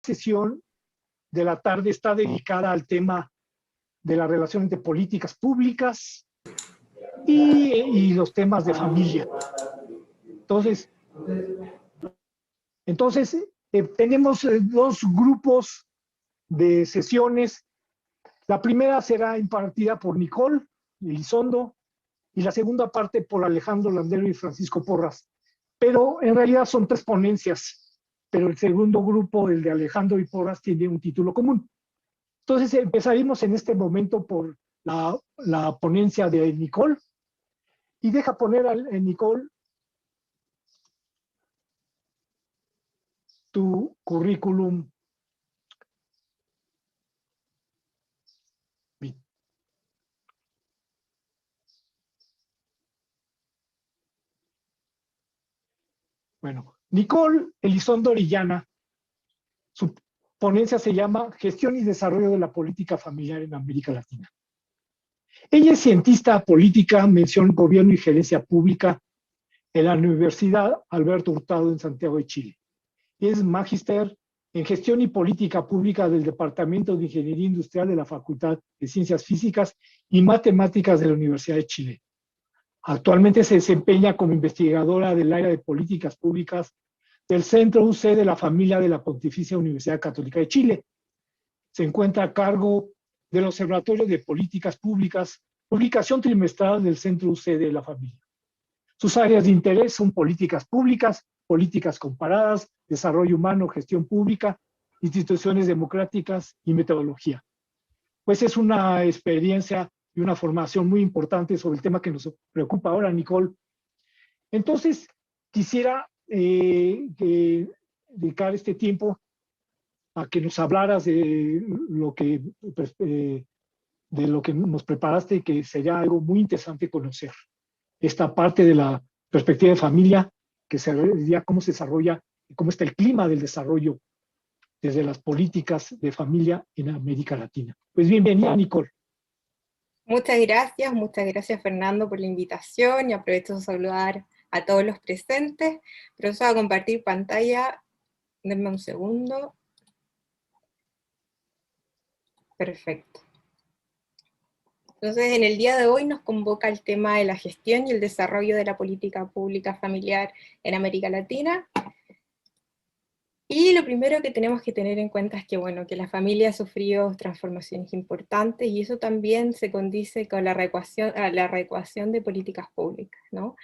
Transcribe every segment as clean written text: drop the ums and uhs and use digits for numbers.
sesión de la tarde está dedicada al tema de la relación entre políticas públicas y los temas de familia. Entonces tenemos dos grupos de sesiones. La primera será impartida por Nicole Elizondo y la segunda parte por Alejandro Landero y Francisco Porras. Pero en realidad son tres ponencias, pero el segundo grupo, el de Alejandro y Porras, tiene un título común. Entonces empezaremos en este momento por la ponencia de Nicole. Y deja poner en Nicole tu currículum. Bueno, Nicole Elizondo Orellana, su ponencia se llama Gestión y Desarrollo de la Política Familiar en América Latina. Ella es cientista política, mención Gobierno y Gerencia Pública en la Universidad Alberto Hurtado en Santiago de Chile. Es magíster en Gestión y Política Pública del Departamento de Ingeniería Industrial de la Facultad de Ciencias Físicas y Matemáticas de la Universidad de Chile. Actualmente se desempeña como investigadora del área de políticas públicas del Centro UC de la Familia de la Pontificia Universidad Católica de Chile. Se encuentra a cargo del Observatorio de Políticas Públicas, publicación trimestral del Centro UC de la Familia. Sus áreas de interés son políticas públicas, políticas comparadas, desarrollo humano, gestión pública, instituciones democráticas y metodología. Pues es una experiencia y una formación muy importante sobre el tema que nos preocupa ahora, Nicole. Entonces, quisiera dedicar este tiempo a que nos hablaras de lo que nos preparaste y que sería algo muy interesante conocer. Esta parte de la perspectiva de familia, que sería cómo se desarrolla y cómo está el clima del desarrollo desde las políticas de familia en América Latina. Pues bienvenida, Nicole. Muchas gracias Fernando por la invitación y aprovecho de saludar a todos los presentes. Procedo a compartir pantalla, denme un segundo. Perfecto. Entonces, en el día de hoy nos convoca el tema de la gestión y el desarrollo de la política pública familiar en América Latina. Y lo primero que tenemos que tener en cuenta es que, bueno, que la familia ha sufrido transformaciones importantes y eso también se condice con la reecuación de políticas públicas, ¿no?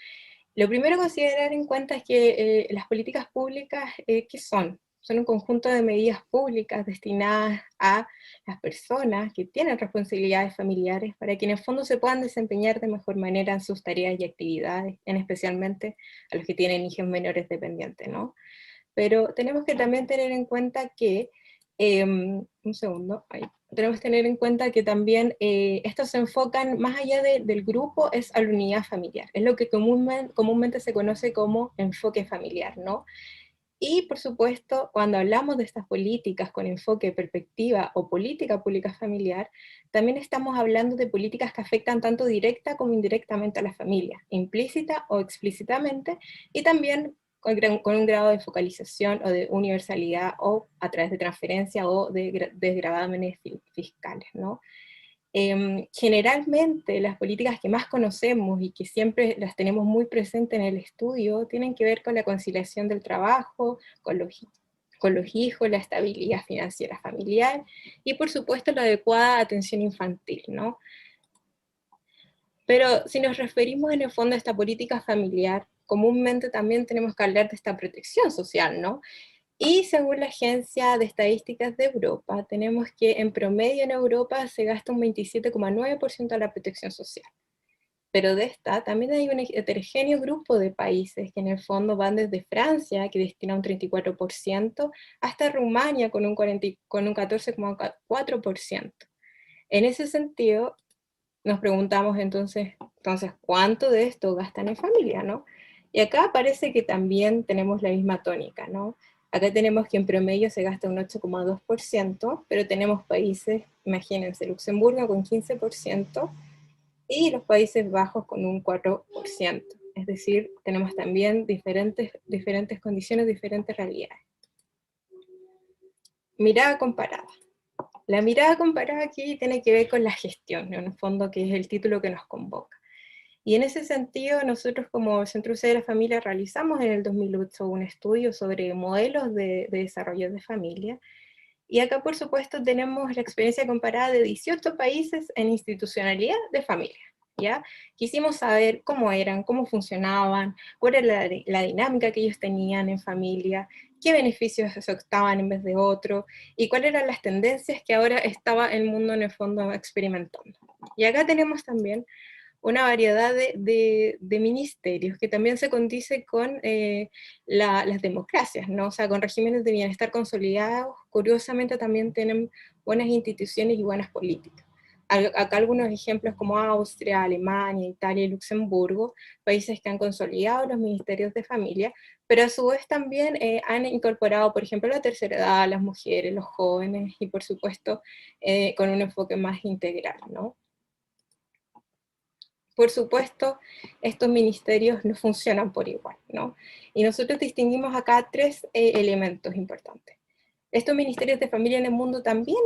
Lo primero a considerar en cuenta es que las políticas públicas, ¿qué son? Son un conjunto de medidas públicas destinadas a las personas que tienen responsabilidades familiares para que en el fondo se puedan desempeñar de mejor manera en sus tareas y actividades, en especialmente a los que tienen hijos menores dependientes, ¿no? Pero tenemos que también tener en cuenta que, tenemos que tener en cuenta que también estos se enfocan más allá del grupo, es a la unidad familiar, es lo que comúnmente se conoce como enfoque familiar, ¿no? Y por supuesto, cuando hablamos de estas políticas con enfoque, perspectiva o política pública familiar, también estamos hablando de políticas que afectan tanto directa como indirectamente a la familia, implícita o explícitamente, y también con un grado de focalización o de universalidad o a través de transferencia o de desgravámenes fiscales, ¿no? Generalmente las políticas que más conocemos y que siempre las tenemos muy presentes en el estudio tienen que ver con la conciliación del trabajo, con los hijos, la estabilidad financiera familiar y por supuesto la adecuada atención infantil, ¿no? Pero si nos referimos en el fondo a esta política familiar, comúnmente también tenemos que hablar de esta protección social, ¿no? Y según la Agencia de Estadísticas de Europa, tenemos que en promedio en Europa se gasta un 27,9% de la protección social. Pero de esta también hay un heterogéneo grupo de países que en el fondo van desde Francia, que destina un 34%, hasta Rumania con un 14,4%. En ese sentido, nos preguntamos entonces, ¿cuánto de esto gastan en familia, no? Y acá parece que también tenemos la misma tónica, ¿no? Acá tenemos que en promedio se gasta un 8,2%, pero tenemos países, imagínense, Luxemburgo con 15%, y los Países Bajos con un 4%. Es decir, tenemos también diferentes condiciones, diferentes realidades. Mirada comparada. La mirada comparada aquí tiene que ver con la gestión, ¿no? En el fondo, que es el título que nos convoca. Y en ese sentido, nosotros como Centro UC de la Familia realizamos en el 2008 un estudio sobre modelos de desarrollo de familia. Y acá, por supuesto, tenemos la experiencia comparada de 18 países en institucionalidad de familia. ¿Ya? Quisimos saber cómo eran, cómo funcionaban, cuál era la dinámica que ellos tenían en familia, qué beneficios se optaban en vez de otros, y cuáles eran las tendencias que ahora estaba el mundo en el fondo experimentando. Y acá tenemos también una variedad de ministerios que también se condice con las democracias, ¿no? O sea, con regímenes de bienestar consolidados, curiosamente también tienen buenas instituciones y buenas políticas. Acá algunos ejemplos como Austria, Alemania, Italia y Luxemburgo, países que han consolidado los ministerios de familia, pero a su vez también han incorporado, por ejemplo, la tercera edad, las mujeres, los jóvenes, y por supuesto con un enfoque más integral, ¿no? Por supuesto, estos ministerios no funcionan por igual, ¿no? Y nosotros distinguimos acá tres elementos importantes. Estos ministerios de familia en el mundo también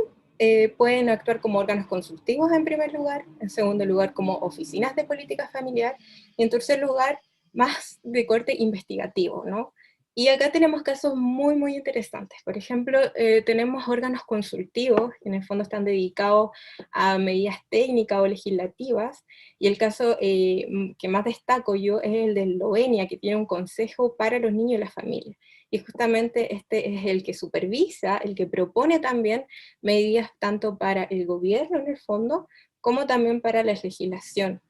pueden actuar como órganos consultivos en primer lugar, en segundo lugar como oficinas de política familiar, y en tercer lugar más de corte investigativo, ¿no? Y acá tenemos casos muy, muy interesantes. Por ejemplo, tenemos órganos consultivos, que en el fondo están dedicados a medidas técnicas o legislativas, y el caso que más destaco yo es el de Eslovenia, que tiene un consejo para los niños y las familias. Y justamente este es el que supervisa, el que propone también medidas tanto para el gobierno en el fondo, como también para la legislación,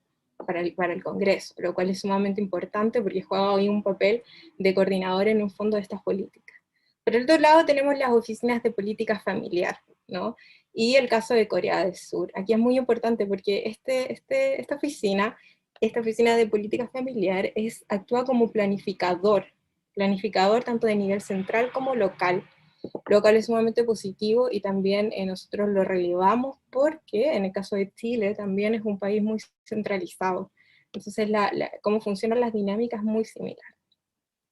para el Congreso, lo cual es sumamente importante porque juega hoy un papel de coordinador en un fondo de estas políticas. Por el otro lado tenemos las oficinas de política familiar, ¿no? Y el caso de Corea del Sur. Aquí es muy importante porque esta oficina de política familiar actúa como planificador tanto de nivel central como local, lo cual es sumamente positivo, y también nosotros lo relevamos porque en el caso de Chile también es un país muy centralizado. Entonces cómo funcionan las dinámicas es muy similar.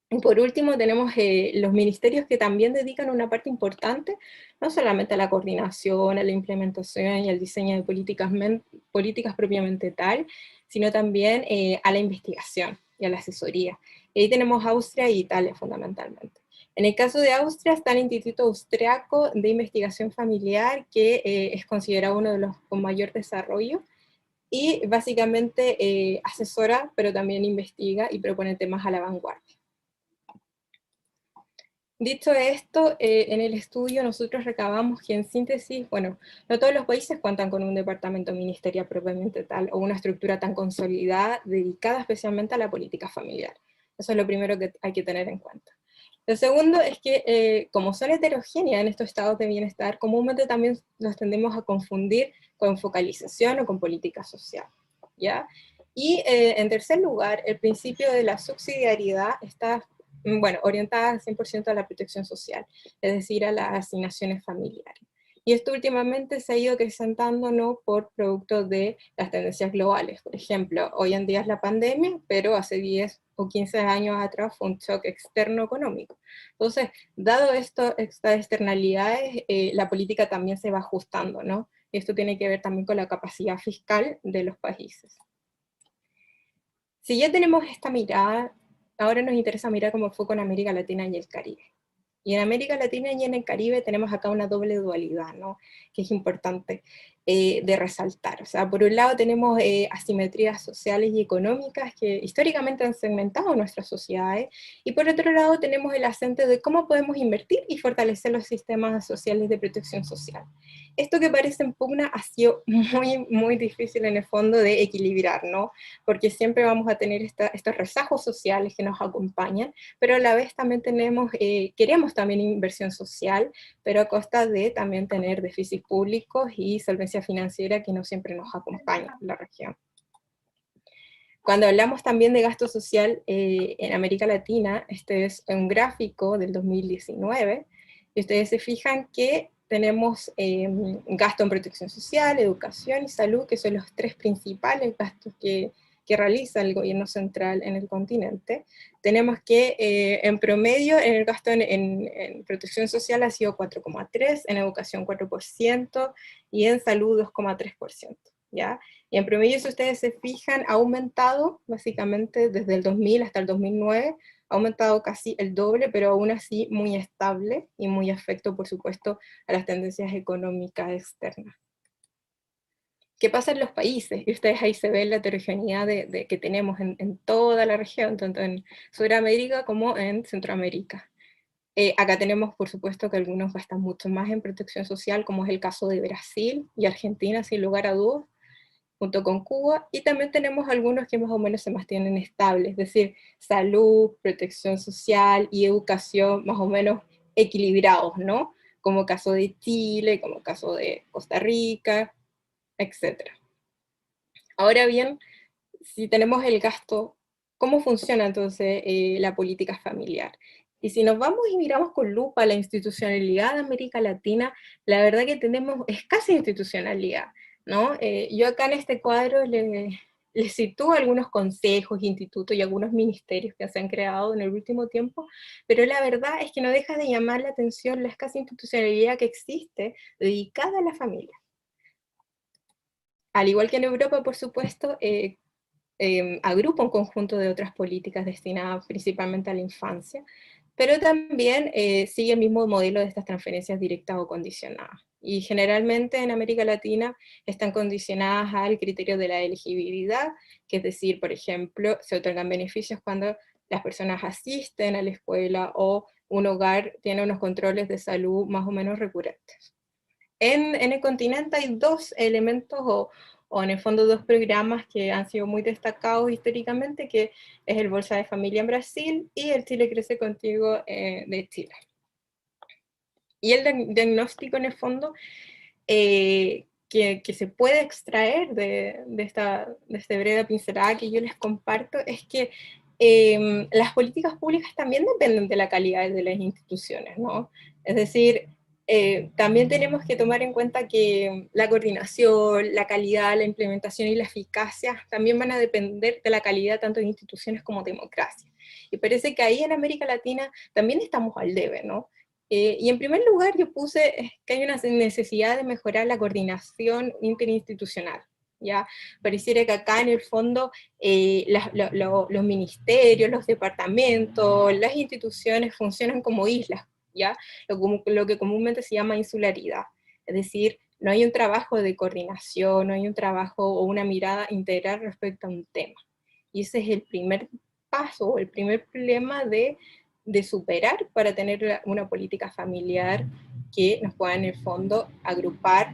Y por último tenemos los ministerios que también dedican una parte importante, no solamente a la coordinación, a la implementación y al diseño de políticas propiamente tal, sino también a la investigación y a la asesoría. Y ahí tenemos Austria e Italia fundamentalmente. En el caso de Austria está el Instituto Austriaco de Investigación Familiar, que es considerado uno de los con mayor desarrollo, y básicamente asesora, pero también investiga y propone temas a la vanguardia. Dicho esto, en el estudio nosotros recabamos que en síntesis, bueno, no todos los países cuentan con un departamento ministerial propiamente tal, o una estructura tan consolidada dedicada especialmente a la política familiar. Eso es lo primero que hay que tener en cuenta. Lo segundo es que como son heterogéneas en estos estados de bienestar, comúnmente también los tendemos a confundir con focalización o con política social, ¿ya? Y en tercer lugar, el principio de la subsidiariedad está orientada al 100% a la protección social, es decir, a las asignaciones familiares. Y esto últimamente se ha ido acrecentando, ¿no?, por producto de las tendencias globales. Por ejemplo, hoy en día es la pandemia, pero hace 10 o 15 años atrás fue un shock externo económico. Entonces, dado estas externalidades, la política también se va ajustando, ¿no? Y esto tiene que ver también con la capacidad fiscal de los países. Si ya tenemos esta mirada, ahora nos interesa mirar cómo fue con América Latina y el Caribe. Y en América Latina y en el Caribe tenemos acá una doble dualidad, ¿no?, que es importante de resaltar. O sea, por un lado tenemos asimetrías sociales y económicas que históricamente han segmentado nuestras sociedades, y por otro lado tenemos el acento de cómo podemos invertir y fortalecer los sistemas sociales de protección social. Esto que parece en pugna ha sido muy, muy difícil en el fondo de equilibrar, ¿no? Porque siempre vamos a tener estos rezagos sociales que nos acompañan, pero a la vez también queremos también inversión social, pero a costa de también tener déficits públicos y solvencia financiera que no siempre nos acompaña en la región. Cuando hablamos también de gasto social en América Latina, este es un gráfico del 2019, y ustedes se fijan que tenemos gasto en protección social, educación y salud, que son los tres principales gastos que que realiza el gobierno central en el continente, tenemos que en promedio en el gasto en protección social ha sido 4,3%, en educación 4% y en salud 2,3%, ¿ya? Y en promedio, si ustedes se fijan, ha aumentado básicamente desde el 2000 hasta el 2009, ha aumentado casi el doble, pero aún así muy estable y muy afecto, por supuesto, a las tendencias económicas externas. ¿Qué pasa en los países? Y ustedes ahí se ven la heterogeneidad que tenemos en toda la región, tanto en Sudamérica como en Centroamérica. Acá tenemos, por supuesto, que algunos gastan mucho más en protección social, como es el caso de Brasil y Argentina, sin lugar a dudas, junto con Cuba, y también tenemos algunos que más o menos se mantienen estables, es decir, salud, protección social y educación más o menos equilibrados, ¿no? Como caso de Chile, como caso de Costa Rica, etc. Ahora bien, si tenemos el gasto, ¿cómo funciona entonces la política familiar? Y si nos vamos y miramos con lupa la institucionalidad de América Latina, la verdad que tenemos escasa institucionalidad, ¿no? Yo acá en este cuadro les sitúo algunos consejos, institutos y algunos ministerios que se han creado en el último tiempo, pero la verdad es que no deja de llamar la atención la escasa institucionalidad que existe dedicada a la familia. Al igual que en Europa, por supuesto, agrupa un conjunto de otras políticas destinadas principalmente a la infancia, pero también sigue el mismo modelo de estas transferencias directas o condicionadas. Y generalmente en América Latina están condicionadas al criterio de la elegibilidad, que es decir, por ejemplo, se otorgan beneficios cuando las personas asisten a la escuela o un hogar tiene unos controles de salud más o menos recurrentes. En el continente hay dos elementos o en el fondo dos programas que han sido muy destacados históricamente, que es el Bolsa de Familia en Brasil y el Chile Crece Contigo de Chile. Y el diagnóstico en el fondo que se puede extraer de esta breve pincelada que yo les comparto es que las políticas públicas también dependen de la calidad de las instituciones, ¿no? Es decir, también tenemos que tomar en cuenta que la coordinación, la calidad, la implementación y la eficacia también van a depender de la calidad tanto de instituciones como democracia. Y parece que ahí en América Latina también estamos al debe, ¿no? Y en primer lugar yo puse que hay una necesidad de mejorar la coordinación interinstitucional. ¿Ya? Pareciera que acá en el fondo los ministerios, los departamentos, las instituciones funcionan como islas, ¿ya? Lo que comúnmente se llama insularidad. Es decir, no hay un trabajo de coordinación, no hay un trabajo o una mirada integral respecto a un tema. Y ese es el primer paso, el primer problema de superar para tener una política familiar que nos pueda en el fondo agrupar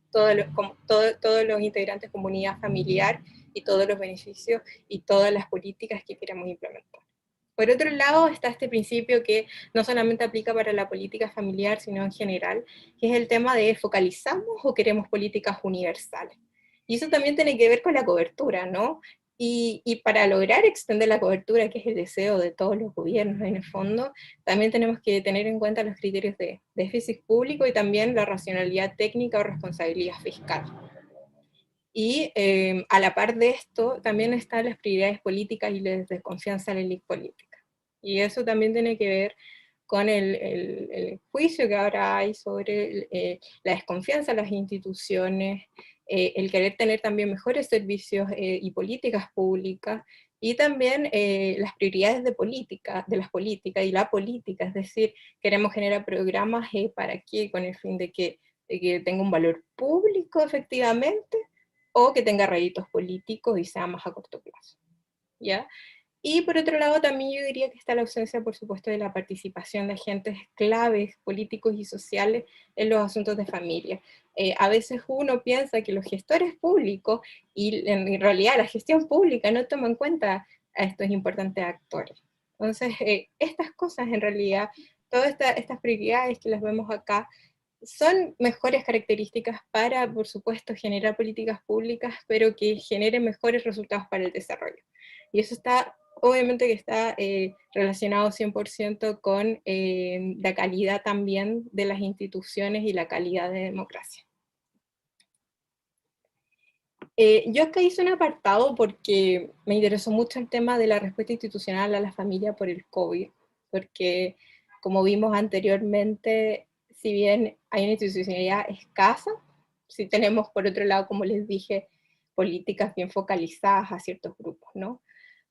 todos los integrantes de comunidad familiar y todos los beneficios y todas las políticas que queramos implementar. Por otro lado está este principio que no solamente aplica para la política familiar, sino en general, que es el tema de ¿focalizamos o queremos políticas universales? Y eso también tiene que ver con la cobertura, ¿no? Y para lograr extender la cobertura, que es el deseo de todos los gobiernos en el fondo, también tenemos que tener en cuenta los criterios de déficit público y también la racionalidad técnica o responsabilidad fiscal. Y a la par de esto, también están las prioridades políticas y la desconfianza en la élite política. Y eso también tiene que ver con el juicio que ahora hay sobre la desconfianza en las instituciones, el querer tener también mejores servicios y políticas públicas, y también las prioridades de las políticas y la política, es decir, queremos generar programas para qué, con el fin de que tenga un valor público efectivamente, o que tenga réditos políticos y sea más a corto plazo, ¿ya? Y por otro lado también yo diría que está la ausencia, por supuesto, de la participación de agentes claves políticos y sociales en los asuntos de familia. A veces uno piensa que los gestores públicos y en realidad la gestión pública no toma en cuenta a estos importantes actores. Entonces, estas cosas en realidad, todas estas prioridades que las vemos acá, son mejores características para, por supuesto, generar políticas públicas, pero que generen mejores resultados para el desarrollo. Y eso está, obviamente que está relacionado 100% con la calidad también de las instituciones y la calidad de democracia. Yo acá hice un apartado porque me interesó mucho el tema de la respuesta institucional a la familia por el COVID, porque como vimos anteriormente, si bien hay una institucionalidad escasa, sí tenemos por otro lado, como les dije, políticas bien focalizadas a ciertos grupos, ¿no?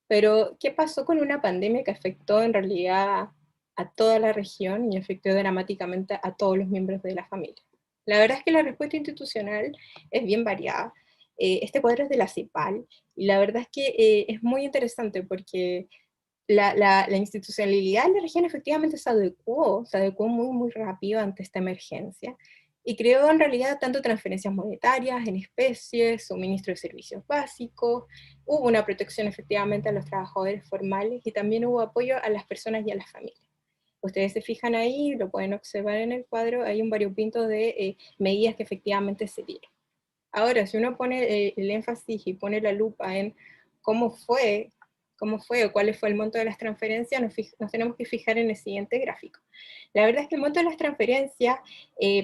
Pero, ¿qué pasó con una pandemia que afectó en realidad a toda la región y afectó dramáticamente a todos los miembros de la familia? La verdad es que la respuesta institucional es bien variada. Este cuadro es de la CIPAL y la verdad es que es muy interesante porque la institucionalidad en la región efectivamente se adecuó muy, muy rápido ante esta emergencia y creó en realidad tanto transferencias monetarias en especies, suministro de servicios básicos, hubo una protección efectivamente a los trabajadores formales y también hubo apoyo a las personas y a las familias. Ustedes se fijan ahí, lo pueden observar en el cuadro, hay un variopinto de medidas que efectivamente se dieron. Ahora, si uno pone el énfasis y pone la lupa en cómo fue o cuál fue el monto de las transferencias, nos tenemos que fijar en el siguiente gráfico. La verdad es que el monto de las transferencias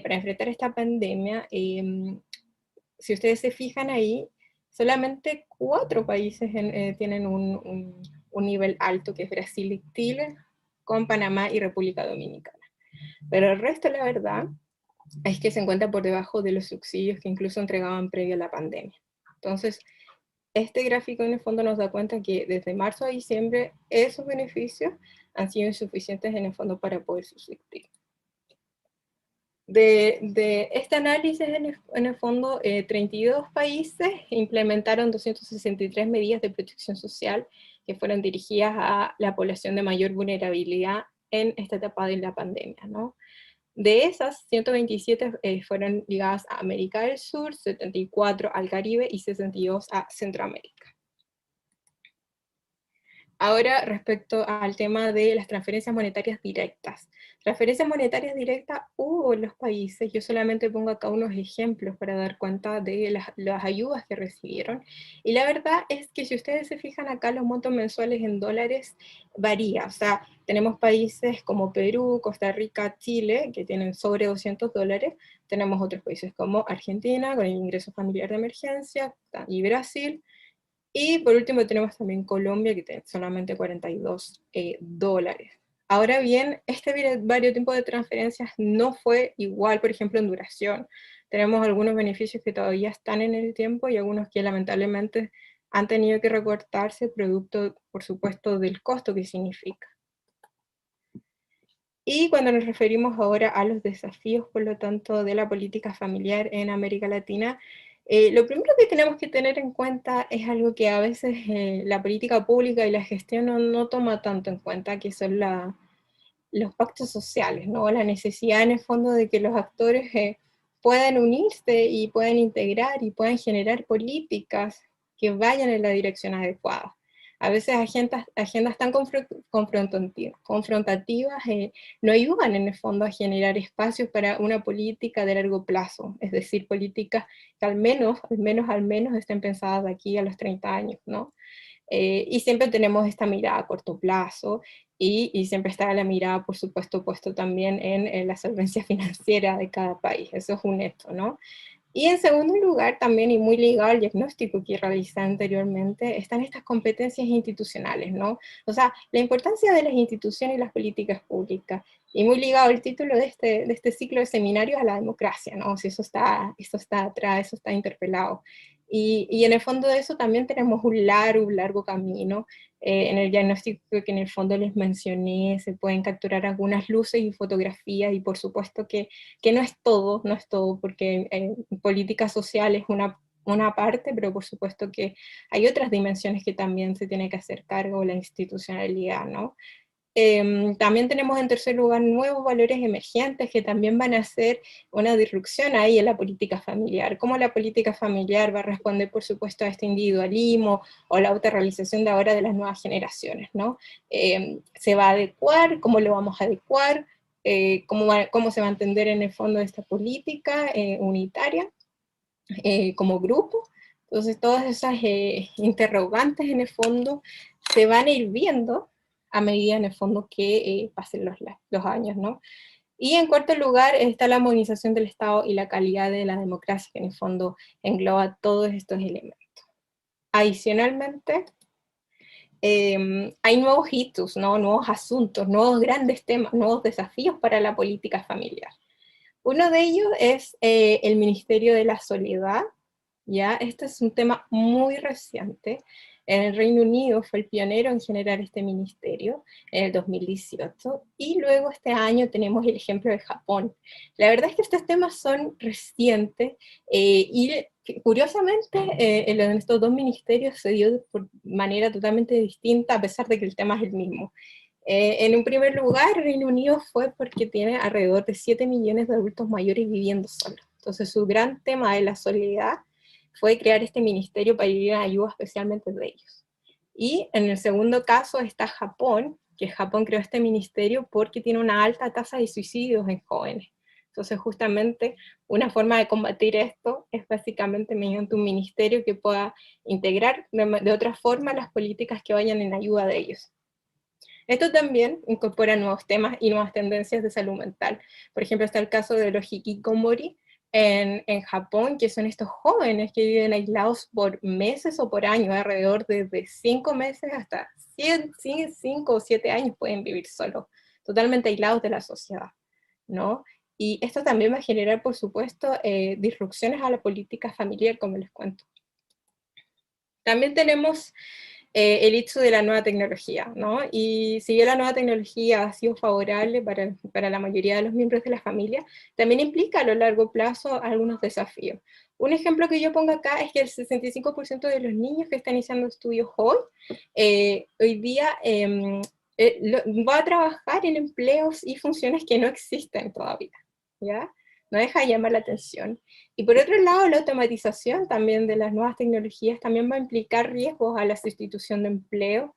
para enfrentar esta pandemia, si ustedes se fijan ahí, solamente 4 países tienen un nivel alto, que es Brasil y Chile, con Panamá y República Dominicana. Pero el resto, la verdad, es que se encuentra por debajo de los subsidios que incluso entregaban previo a la pandemia. Entonces, este gráfico en el fondo nos da cuenta que desde marzo a diciembre esos beneficios han sido insuficientes en el fondo para poder subsistir. De este análisis, en el fondo, 32 países implementaron 263 medidas de protección social que fueron dirigidas a la población de mayor vulnerabilidad en esta etapa de la pandemia, ¿no? De esas, 127 fueron ligadas a América del Sur, 74 al Caribe y 62 a Centroamérica. Ahora, respecto al tema de las transferencias monetarias directas. Transferencias monetarias directas hubo en los países, yo solamente pongo acá unos ejemplos para dar cuenta de las ayudas que recibieron, y la verdad es que si ustedes se fijan acá, los montos mensuales en dólares varía, o sea, tenemos países como Perú, Costa Rica, Chile, que tienen sobre $200, tenemos otros países como Argentina, con el ingreso familiar de emergencia, y Brasil, y por último tenemos también Colombia, que tiene solamente $42. Ahora bien, este varios de transferencias no fue igual, por ejemplo, en duración. Tenemos algunos beneficios que todavía están en el tiempo y algunos que lamentablemente han tenido que recortarse producto, por supuesto, del costo que significa. Y cuando nos referimos ahora a los desafíos, por lo tanto, de la política familiar en América Latina, lo primero que tenemos que tener en cuenta es algo que a veces la política pública y la gestión no toma tanto en cuenta, que son los pactos sociales, ¿no? La necesidad en el fondo de que los actores puedan unirse y puedan integrar y puedan generar políticas que vayan en la dirección adecuada. A veces agendas tan confrontativas no ayudan en el fondo a generar espacios para una política de largo plazo, es decir, políticas que al menos estén pensadas de aquí a los 30 años, ¿no? Y siempre tenemos esta mirada a corto plazo y siempre está la mirada, por supuesto, puesto también en la solvencia financiera de cada país, eso es un hecho, ¿no? Y en segundo lugar, también, y muy ligado al diagnóstico que realicé anteriormente, están estas competencias institucionales, ¿no? O sea, la importancia de las instituciones y las políticas públicas, y muy ligado al título de este ciclo de seminarios a la democracia, ¿no? Si eso está atrás, eso está interpelado. Y en el fondo de eso también tenemos un largo camino. En el diagnóstico que en el fondo les mencioné, se pueden capturar algunas luces y fotografías, y por supuesto que no es todo, porque política social es una parte, pero por supuesto que hay otras dimensiones que también se tiene que hacer cargo, la institucionalidad, ¿no? También tenemos en tercer lugar nuevos valores emergentes que también van a hacer una disrupción ahí en la política familiar. ¿Cómo la política familiar va a responder, por supuesto, a este individualismo o la autorrealización de ahora de las nuevas generaciones, ¿no? ¿Se va a adecuar? ¿Cómo lo vamos a adecuar? ¿Cómo se va a entender en el fondo esta política unitaria como grupo? Entonces, todas esas interrogantes en el fondo se van a ir viendo a medida en el fondo que pasen los años, ¿no? Y en cuarto lugar está la modernización del Estado y la calidad de la democracia, que en el fondo engloba todos estos elementos. Adicionalmente, hay nuevos hitos, ¿no? Nuevos asuntos, nuevos grandes temas, nuevos desafíos para la política familiar. Uno de ellos es el Ministerio de la Soledad, ¿ya? Este es un tema muy reciente. En el Reino Unido fue el pionero en generar este ministerio en el 2018, y luego este año tenemos el ejemplo de Japón. La verdad es que estos temas son recientes, y curiosamente en estos dos ministerios se dio de manera totalmente distinta, a pesar de que el tema es el mismo. En un primer lugar, Reino Unido fue porque tiene alrededor de 7 millones de adultos mayores viviendo solos. Entonces su gran tema de la soledad fue crear este ministerio para ir a ayuda especialmente de ellos. Y en el segundo caso está Japón, que Japón creó este ministerio porque tiene una alta tasa de suicidios en jóvenes. Entonces justamente una forma de combatir esto es básicamente mediante un ministerio que pueda integrar de otra forma las políticas que vayan en ayuda de ellos. Esto también incorpora nuevos temas y nuevas tendencias de salud mental. Por ejemplo, está el caso de los hikikomori en Japón, que son estos jóvenes que viven aislados por meses o por años, alrededor de 5 meses hasta 5 o 7 años pueden vivir solos, totalmente aislados de la sociedad, ¿no? Y esto también va a generar, por supuesto, disrupciones a la política familiar, como les cuento. También tenemos el hecho de la nueva tecnología, ¿no? Y si bien la nueva tecnología ha sido favorable para la mayoría de los miembros de la familia, también implica a lo largo plazo algunos desafíos. Un ejemplo que yo pongo acá es que el 65% de los niños que están iniciando estudios hoy día va a trabajar en empleos y funciones que no existen todavía, ¿ya? No deja de llamar la atención. Y por otro lado, la automatización también de las nuevas tecnologías también va a implicar riesgos a la sustitución de empleo.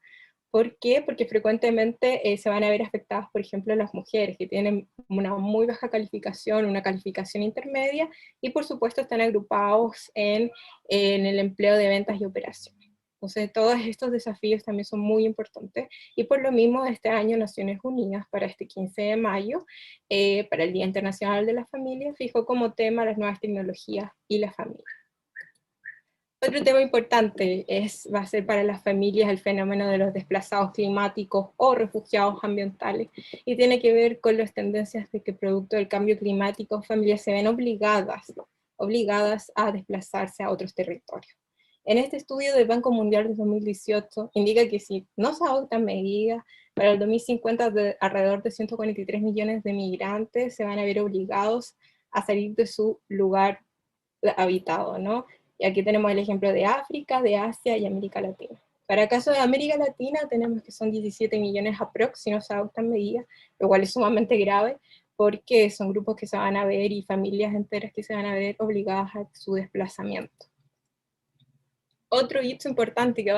¿Por qué? Porque frecuentemente se van a ver afectadas, por ejemplo, las mujeres que tienen una muy baja calificación, una calificación intermedia, y por supuesto están agrupados en el empleo de ventas y operaciones. Entonces, todos estos desafíos también son muy importantes, y por lo mismo este año Naciones Unidas, para este 15 de mayo, para el Día Internacional de la Familia, fijó como tema las nuevas tecnologías y la familia. Otro tema importante va a ser para las familias el fenómeno de los desplazados climáticos o refugiados ambientales, y tiene que ver con las tendencias de que producto del cambio climático familias se ven obligadas a desplazarse a otros territorios. En este estudio del Banco Mundial de 2018 indica que si no se adoptan medidas, para el 2050 alrededor de 143 millones de migrantes se van a ver obligados a salir de su lugar habitado, ¿no? Y aquí tenemos el ejemplo de África, de Asia y América Latina. Para el caso de América Latina tenemos que son 17 millones aprox si no se adoptan medidas, lo cual es sumamente grave porque son grupos que se van a ver y familias enteras que se van a ver obligadas a su desplazamiento. Otro hito importante que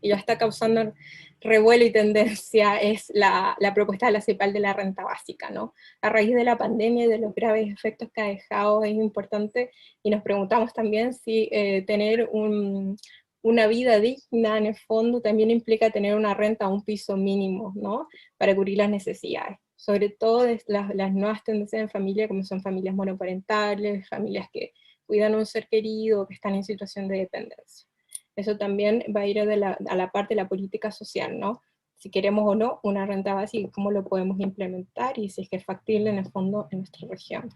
ya está causando revuelo y tendencia es la propuesta de la CEPAL de la renta básica, ¿no? A raíz de la pandemia y de los graves efectos que ha dejado es importante, y nos preguntamos también si tener una vida digna en el fondo también implica tener una renta a un piso mínimo, ¿no? Para cubrir las necesidades. Sobre todo las nuevas tendencias en familia, como son familias monoparentales, familias que cuidan a un ser querido, que están en situación de dependencia. Eso también va a ir a la parte de la política social, ¿no? Si queremos o no una renta básica, cómo lo podemos implementar y si es que es factible en el fondo en nuestra región.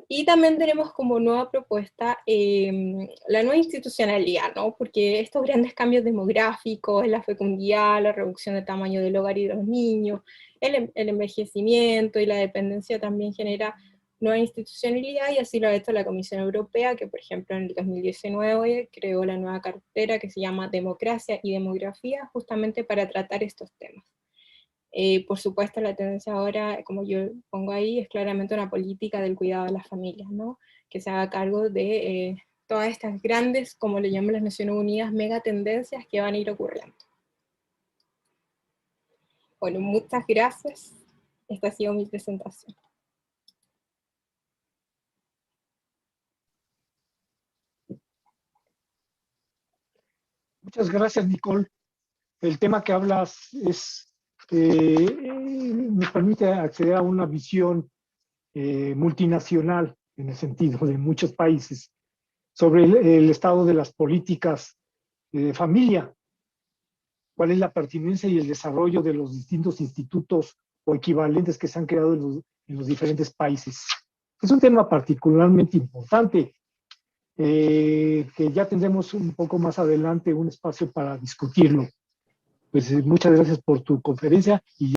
Y también tenemos como nueva propuesta la nueva institucionalidad, ¿no? Porque estos grandes cambios demográficos, la fecundidad, la reducción del tamaño del hogar y de los niños, el envejecimiento y la dependencia también genera nueva institucionalidad, y así lo ha hecho la Comisión Europea, que por ejemplo en el 2019 creó la nueva cartera que se llama Democracia y Demografía, justamente para tratar estos temas. Por supuesto, la tendencia ahora, como yo pongo ahí, es claramente una política del cuidado de las familias, ¿no? Que se haga cargo de todas estas grandes, como le llaman las Naciones Unidas, mega tendencias que van a ir ocurriendo. Bueno, muchas gracias. Esta ha sido mi presentación. Muchas gracias, Nicole. El tema que hablas es nos permite acceder a una visión multinacional, en el sentido de muchos países, sobre el estado de las políticas de familia, cuál es la pertinencia y el desarrollo de los distintos institutos o equivalentes que se han creado en los diferentes países. Es un tema particularmente importante, que ya tendremos un poco más adelante un espacio para discutirlo. Pues muchas gracias por tu conferencia y